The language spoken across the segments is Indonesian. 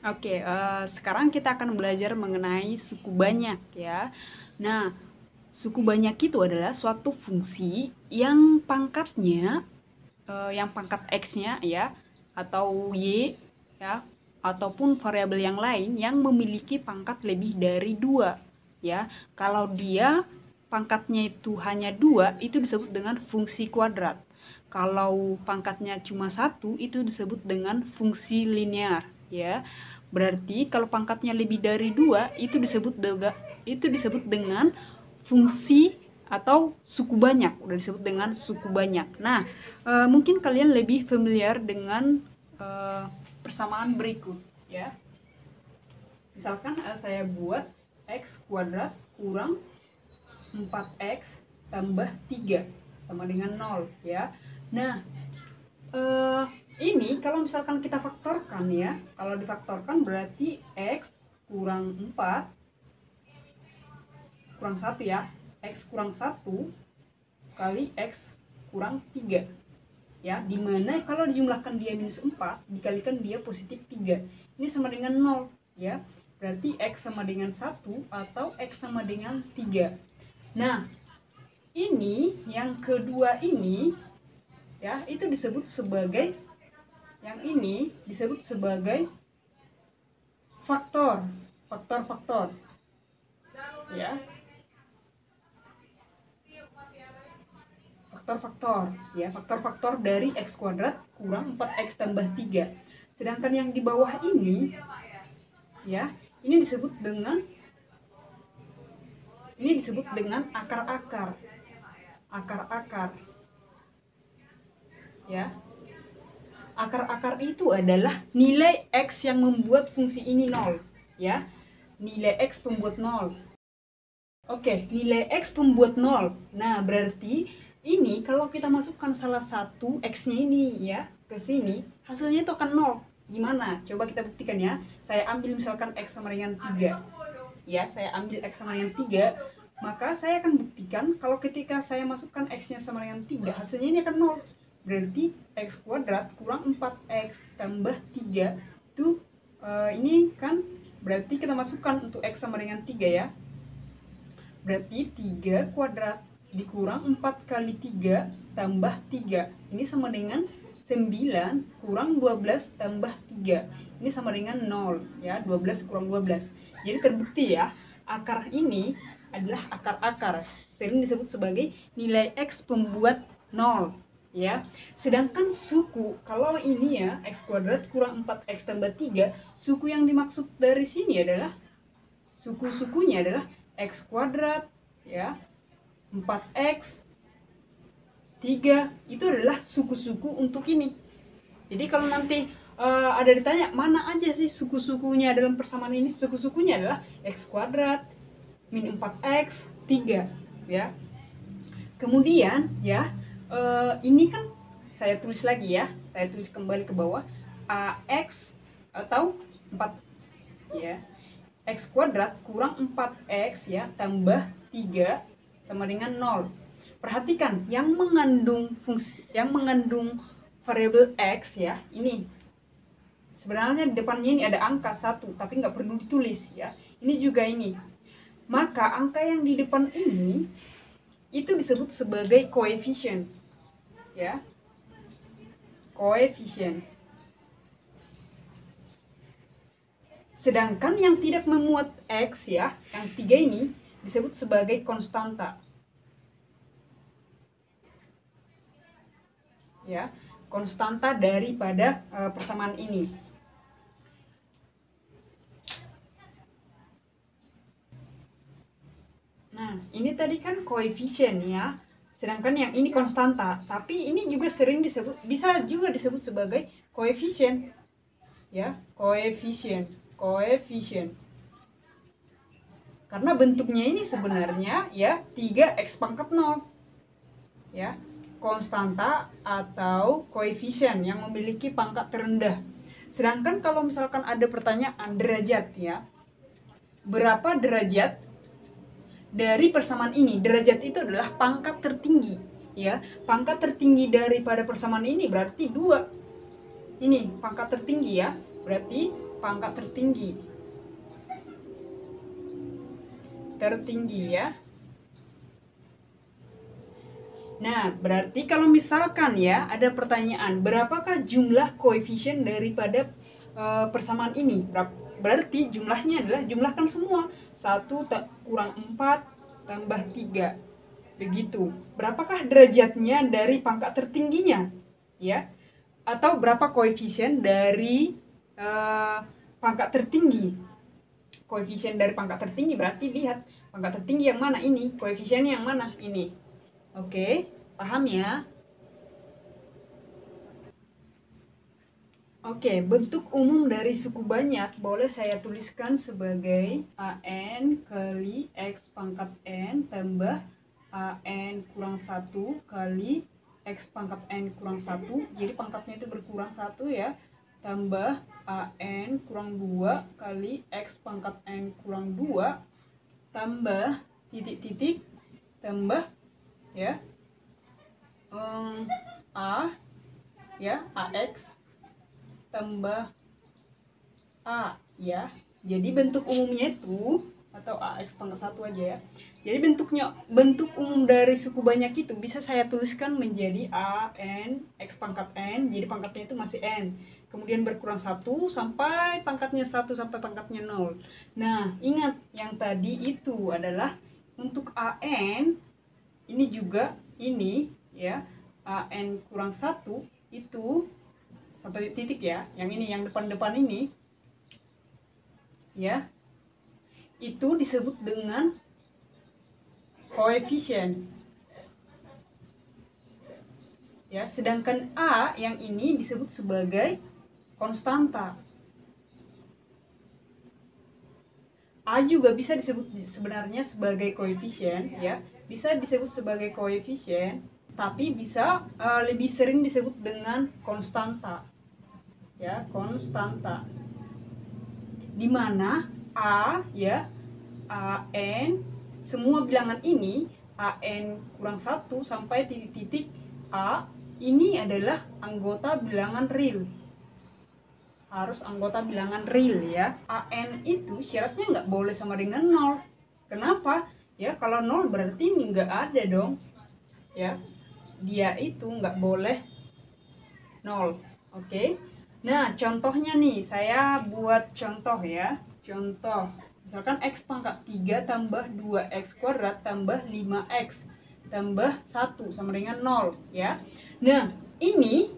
Oke, sekarang kita akan belajar mengenai suku banyak ya. Nah, suku banyak itu adalah suatu fungsi yang pangkatnya, yang pangkat X-nya ya, atau Y ya, ataupun variabel yang lain yang memiliki pangkat lebih dari 2 ya. Kalau dia pangkatnya itu hanya 2, itu disebut dengan fungsi kuadrat. Kalau pangkatnya cuma 1, itu disebut dengan fungsi linear ya. Berarti kalau pangkatnya lebih dari 2, itu disebut dengan fungsi atau suku banyak. Udah disebut dengan suku banyak. Nah, mungkin kalian lebih familiar dengan persamaan berikut ya. Misalkan saya buat x kuadrat kurang 4x tambah 3 sama dengan 0 ya. Nah, ini kalau misalkan kita faktorkan ya, kalau difaktorkan berarti x kurang 4 kurang 1 ya, x kurang 1 kali x kurang 3 ya, dimana kalau dijumlahkan dia minus 4 dikalikan dia positif 3, ini sama dengan 0 ya, berarti x sama dengan 1 atau x sama dengan 3. Nah, ini yang kedua ini ya, itu disebut sebagai, yang ini disebut sebagai faktor ya, faktor dari x kuadrat kurang 4x tambah 3. Sedangkan yang di bawah ini ya, ini disebut dengan akar-akar ya. Akar-akar itu adalah nilai x yang membuat fungsi ini 0 ya, nilai x pembuat 0. Oke, nilai x pembuat 0. Nah, berarti ini kalau kita masukkan salah satu x-nya ini ya ke sini, hasilnya itu akan 0. Gimana? Coba kita buktikan ya. Saya ambil misalkan x sama dengan 3. Ya, saya ambil x sama dengan 3, maka saya akan buktikan kalau ketika saya masukkan x-nya sama dengan 3, hasilnya ini akan 0. Berarti x kuadrat kurang 4x tambah 3 itu ini kan berarti kita masukkan untuk x sama dengan 3 ya. Berarti 3 kuadrat dikurang 4 kali 3 tambah 3. Ini sama dengan 9 kurang 12 tambah 3. Ini sama dengan 0 ya, 12 kurang 12. Jadi terbukti ya, akar ini adalah akar-akar. Sering disebut sebagai nilai x pembuat 0 ya. Sedangkan suku, kalau ini ya x kuadrat kurang 4x tambah 3, suku yang dimaksud dari sini adalah suku-sukunya adalah x kuadrat ya, 4x 3, itu adalah suku-suku untuk ini. Jadi kalau nanti ada ditanya mana aja sih suku-sukunya dalam persamaan ini, suku-sukunya adalah x kuadrat min 4x 3 ya. Kemudian ya, ini kan saya tulis lagi ya, saya tulis kembali ke bawah, ax atau 4 ya, x kuadrat kurang 4x ya tambah 3 sama dengan 0. Perhatikan yang mengandung variabel x ya, ini sebenarnya di depannya ini ada angka 1 tapi nggak perlu ditulis ya. Ini juga ini. Maka angka yang di depan ini itu disebut sebagai koefisien ya, koefisien. Sedangkan yang tidak memuat x ya, yang 3 ini disebut sebagai konstanta ya, konstanta daripada persamaan ini. Nah, ini tadi kan koefisien ya, sedangkan yang ini konstanta, tapi ini juga sering disebut, bisa juga disebut sebagai koefisien ya, koefisien. Karena bentuknya ini sebenarnya ya 3x pangkat 0 ya, konstanta atau koefisien yang memiliki pangkat terendah. Sedangkan kalau misalkan ada pertanyaan derajat ya, berapa derajat dari persamaan ini? Derajat itu adalah pangkat tertinggi ya, pangkat tertinggi daripada persamaan ini berarti 2. Ini pangkat tertinggi ya, berarti pangkat tertinggi. Tertinggi ya. Nah, berarti kalau misalkan ya ada pertanyaan, berapakah jumlah koefisien daripada persamaan ini? Berarti jumlahnya adalah jumlahkan semua. 1 kurang 4 tambah 3. Begitu. Berapakah derajatnya dari pangkat tertingginya? Ya. Atau berapa koefisien dari pangkat tertinggi? Koefisien dari pangkat tertinggi berarti lihat pangkat tertinggi yang mana ini, koefisiennya yang mana ini. Oke, paham ya? Oke, bentuk umum dari suku banyak boleh saya tuliskan sebagai AN kali X pangkat N tambah AN kurang 1 kali X pangkat N kurang 1. Jadi pangkatnya itu berkurang 1 ya. Tambah AN kurang 2 kali X pangkat N kurang 2 tambah titik-titik tambah ya A ya AX tambah A ya. Jadi bentuk umumnya itu atau AX pangkat 1 aja ya. Jadi bentuk umum dari suku banyak itu bisa saya tuliskan menjadi AN X pangkat N. Jadi pangkatnya itu masih N. Kemudian berkurang 1 sampai pangkatnya 1 sampai pangkatnya 0. Nah, ingat yang tadi itu adalah untuk AN ini juga ini ya, AN kurang 1 itu sampai titik ya, yang ini yang depan-depan ini ya, itu disebut dengan koefisien ya, sedangkan A yang ini disebut sebagai konstanta. A juga bisa disebut sebenarnya sebagai koefisien ya, bisa disebut sebagai koefisien, tapi bisa lebih sering disebut dengan konstanta ya, konstanta, dimana A ya, AN semua bilangan ini AN kurang 1 sampai titik-titik A ini adalah anggota bilangan real, harus anggota bilangan real ya. AN itu syaratnya nggak boleh sama dengan 0. Kenapa? Ya, kalau 0 berarti nggak ada dong ya, dia itu nggak boleh 0. Oke. Nah, contohnya nih, saya buat contoh ya. Contoh, misalkan X pangkat 3 tambah 2X kuadrat tambah 5X tambah 1 sama dengan 0 ya. Nah, ini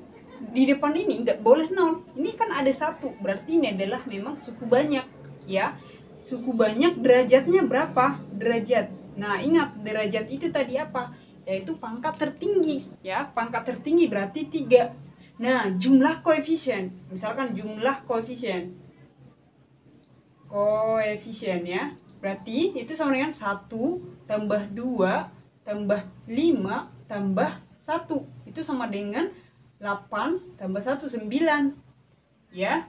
di depan ini nggak boleh 0. Ini kan ada 1, berarti ini adalah memang suku banyak ya. Suku banyak derajatnya berapa? Derajat. Nah, ingat derajat itu tadi apa? Yaitu pangkat tertinggi ya. Pangkat tertinggi berarti 3. Nah, jumlah koefisien, misalkan jumlah koefisien ya, berarti itu sama dengan 1 tambah 2 tambah 5 tambah 1, itu sama dengan 8 tambah 1, 9 ya.